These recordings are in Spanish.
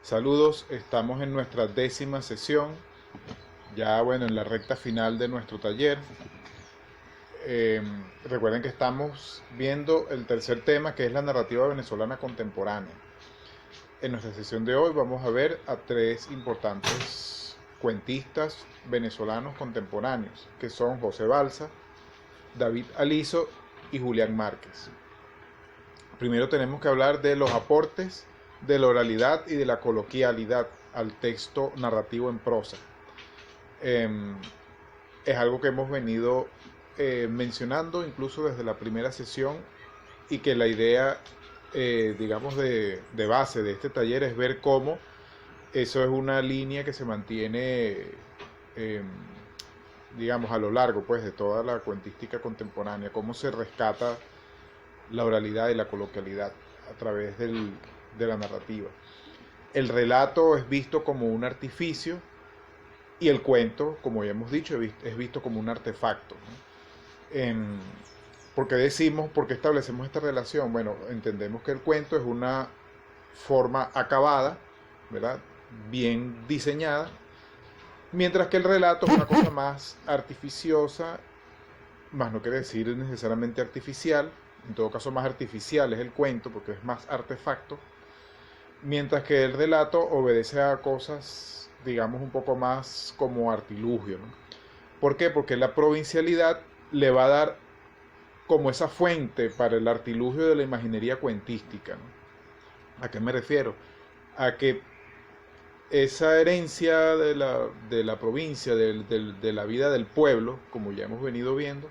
Saludos, estamos en nuestra 10ª sesión, ya bueno, en la recta final de nuestro taller. Eh, Recuerden que estamos viendo el tercer tema, que es la narrativa venezolana contemporánea. En nuestra sesión de hoy vamos a ver a tres importantes cuentistas venezolanos contemporáneos, que son José Balsa, David Aliso y Julián Márquez. Primero tenemos que hablar de los aportes de la oralidad y de la coloquialidad al texto narrativo en prosa. Es algo que hemos venido mencionando incluso desde la primera sesión, y que la idea, digamos, de base de este taller es ver cómo eso es una línea que se mantiene, digamos, a lo largo pues, de toda la cuentística contemporánea, cómo se rescata la oralidad y la coloquialidad a través de la narrativa. El relato es visto como un artificio y el cuento, como ya hemos dicho, es visto como un artefacto, ¿no? ¿Por qué decimos, por qué establecemos esta relación? Bueno, entendemos que el cuento es una forma acabada, ¿verdad? Bien diseñada, mientras que el relato es una cosa más artificiosa, más no quiere decir necesariamente artificial, en todo caso más artificial es el cuento porque es más artefacto, mientras que el relato obedece a cosas, digamos, un poco más como artilugio, ¿no? ¿Por qué? Porque la provincialidad le va a dar como esa fuente para el artilugio de la imaginería cuentística, ¿no? ¿A qué me refiero? A que esa herencia de la provincia, de la vida del pueblo, como ya hemos venido viendo,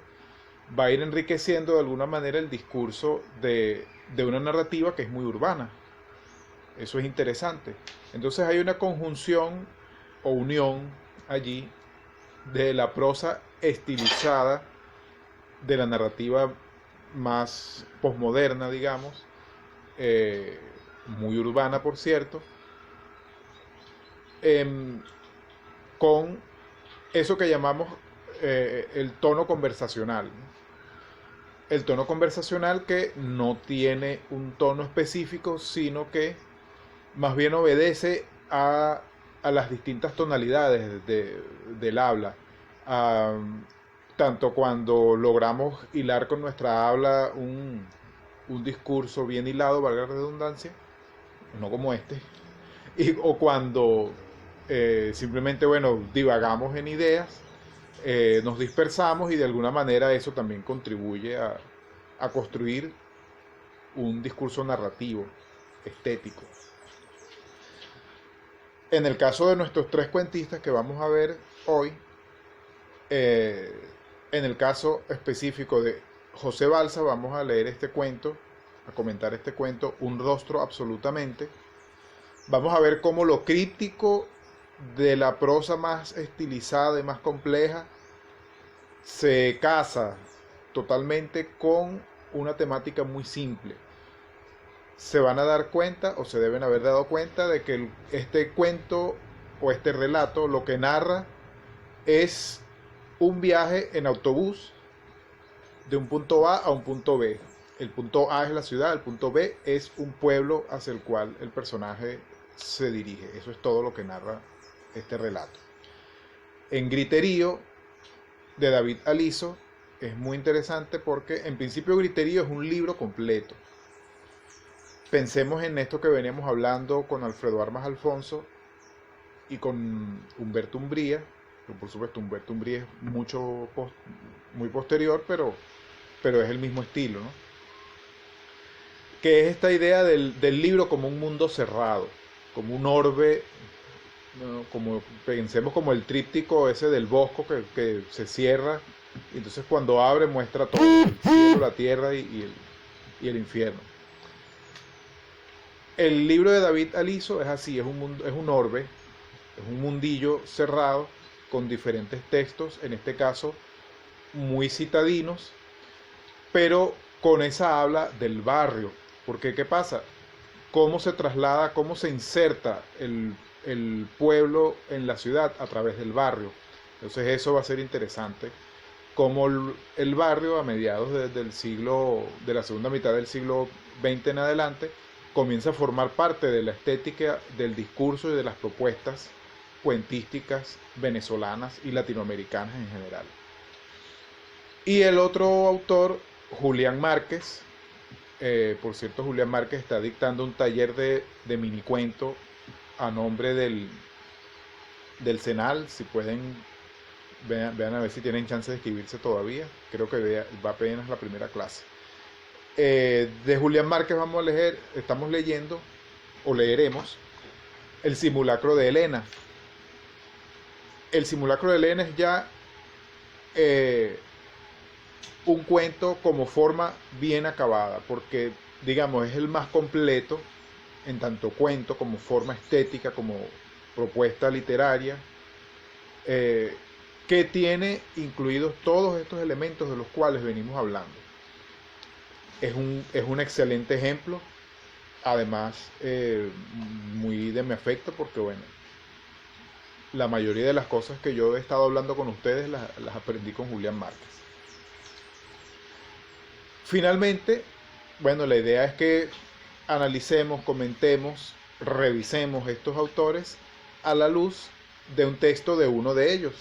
va a ir enriqueciendo de alguna manera el discurso de una narrativa que es muy urbana. Eso es interesante. Entonces hay una conjunción o unión allí de la prosa estilizada, de la narrativa más posmoderna, digamos, muy urbana por cierto, con eso que llamamos el tono conversacional. El tono conversacional que no tiene un tono específico, sino que más bien obedece a las distintas tonalidades del habla. Tanto cuando logramos hilar con nuestra habla un discurso bien hilado, valga la redundancia, no como este, o cuando simplemente, bueno, divagamos en ideas, nos dispersamos, y de alguna manera eso también contribuye a construir un discurso narrativo, estético. En el caso de nuestros tres cuentistas que vamos a ver hoy, en el caso específico de José Balsa, vamos a leer este cuento, a comentar este cuento, Un rostro absolutamente. Vamos a ver cómo lo críptico de la prosa más estilizada y más compleja se casa totalmente con una temática muy simple. Se van a dar cuenta, o se deben haber dado cuenta, de que este cuento o este relato lo que narra es un viaje en autobús de un punto A a un punto B. El punto A es la ciudad, el punto B es un pueblo hacia el cual el personaje se dirige. Eso es todo lo que narra este relato. En Griterío, de David Aliso, es muy interesante porque en principio Griterío es un libro completo. Pensemos en esto que veníamos hablando con Alfredo Armas Alfonso y con Humberto Umbría. Por supuesto, Humberto Umbría es muy posterior, pero es el mismo estilo, ¿no? Que es esta idea del libro como un mundo cerrado, como un orbe, ¿no? Como pensemos como el tríptico ese del Bosco que se cierra, y entonces cuando abre muestra todo, el cielo, la tierra y el infierno. El libro de David Aliso es así, es un orbe, es un mundillo cerrado con diferentes textos, en este caso muy citadinos, pero con esa habla del barrio. Porque ¿qué pasa? ¿Cómo se traslada, cómo se inserta el pueblo en la ciudad? A través del barrio. Entonces eso va a ser interesante. Cómo el barrio a mediados de la segunda mitad del siglo XX en adelante comienza a formar parte de la estética del discurso y de las propuestas cuentísticas venezolanas y latinoamericanas en general. Y el otro autor, Julián Márquez, por cierto, Julián Márquez está dictando un taller de minicuento a nombre del CENAL. Si pueden, vean a ver si tienen chance de escribirse todavía. Creo que va apenas la primera clase. De Julián Márquez estamos leyendo, o leeremos, El simulacro de Helena. El simulacro de Helena es ya un cuento como forma bien acabada, porque digamos es el más completo en tanto cuento como forma estética, como propuesta literaria, que tiene incluidos todos estos elementos de los cuales venimos hablando. Es un excelente ejemplo, además muy de mi afecto, porque bueno, la mayoría de las cosas que yo he estado hablando con ustedes las aprendí con Julián Márquez. Finalmente, bueno, la idea es que analicemos, comentemos, revisemos estos autores a la luz de un texto de uno de ellos,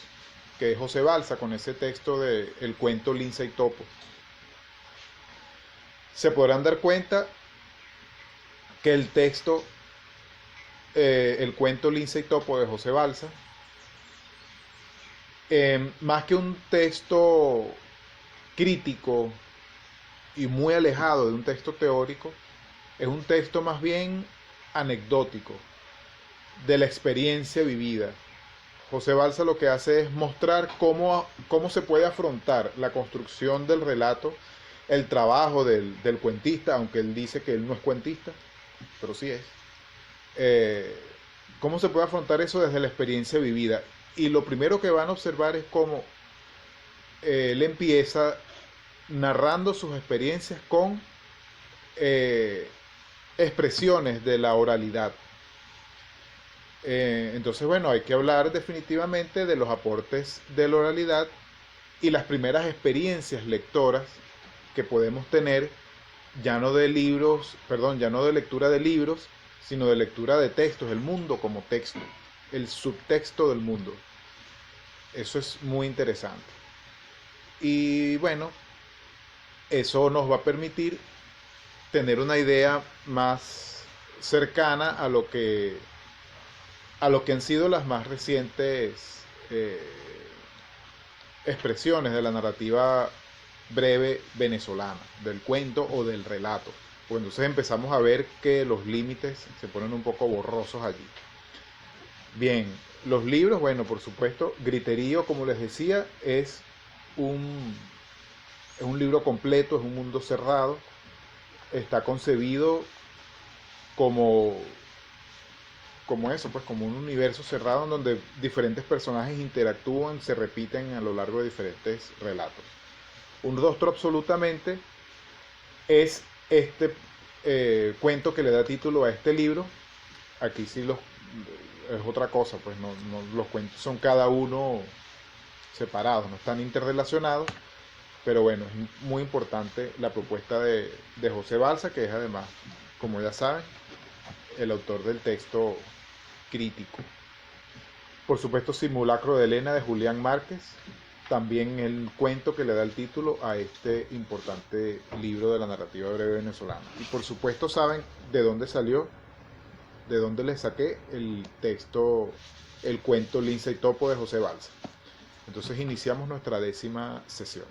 que es José Balsa, con ese texto de el cuento Lince y Topo. Se podrán dar cuenta que el texto, el cuento Lince y Topo de José Balsa, más que un texto crítico y muy alejado de un texto teórico, es un texto más bien anecdótico, de la experiencia vivida. José Balsa lo que hace es mostrar cómo se puede afrontar la construcción del relato, el trabajo del cuentista, aunque él dice que él no es cuentista, pero sí es. Cómo se puede afrontar eso desde la experiencia vivida. Y lo primero que van a observar es cómo él empieza narrando sus experiencias con expresiones de la oralidad. Entonces, bueno, hay que hablar definitivamente de los aportes de la oralidad y las primeras experiencias lectoras que podemos tener, ya no de lectura de libros, sino de lectura de textos, el mundo como texto, el subtexto del mundo. Eso es muy interesante. Y bueno, eso nos va a permitir tener una idea más cercana a lo que han sido las más recientes expresiones de la narrativa breve venezolana, del cuento o del relato. Pues entonces empezamos a ver que los límites se ponen un poco borrosos allí. Bien, los libros, bueno, por supuesto, Griterío, como les decía, es un libro completo, es un mundo cerrado. Está concebido como eso, pues como un universo cerrado en donde diferentes personajes interactúan, se repiten a lo largo de diferentes relatos. Un rostro absolutamente es este cuento que le da título a este libro. Aquí sí es otra cosa, pues no, los cuentos son cada uno separados, no están interrelacionados, pero bueno, es muy importante la propuesta de José Balsa, que es además, como ya saben, el autor del texto crítico. Por supuesto, Simulacro de Helena de Julián Márquez, también el cuento que le da el título a este importante libro de la narrativa breve venezolana. Y por supuesto saben de dónde salió, de dónde le saqué el texto, el cuento Lince y Topo de José Balsa. Entonces iniciamos nuestra 10ª sesión.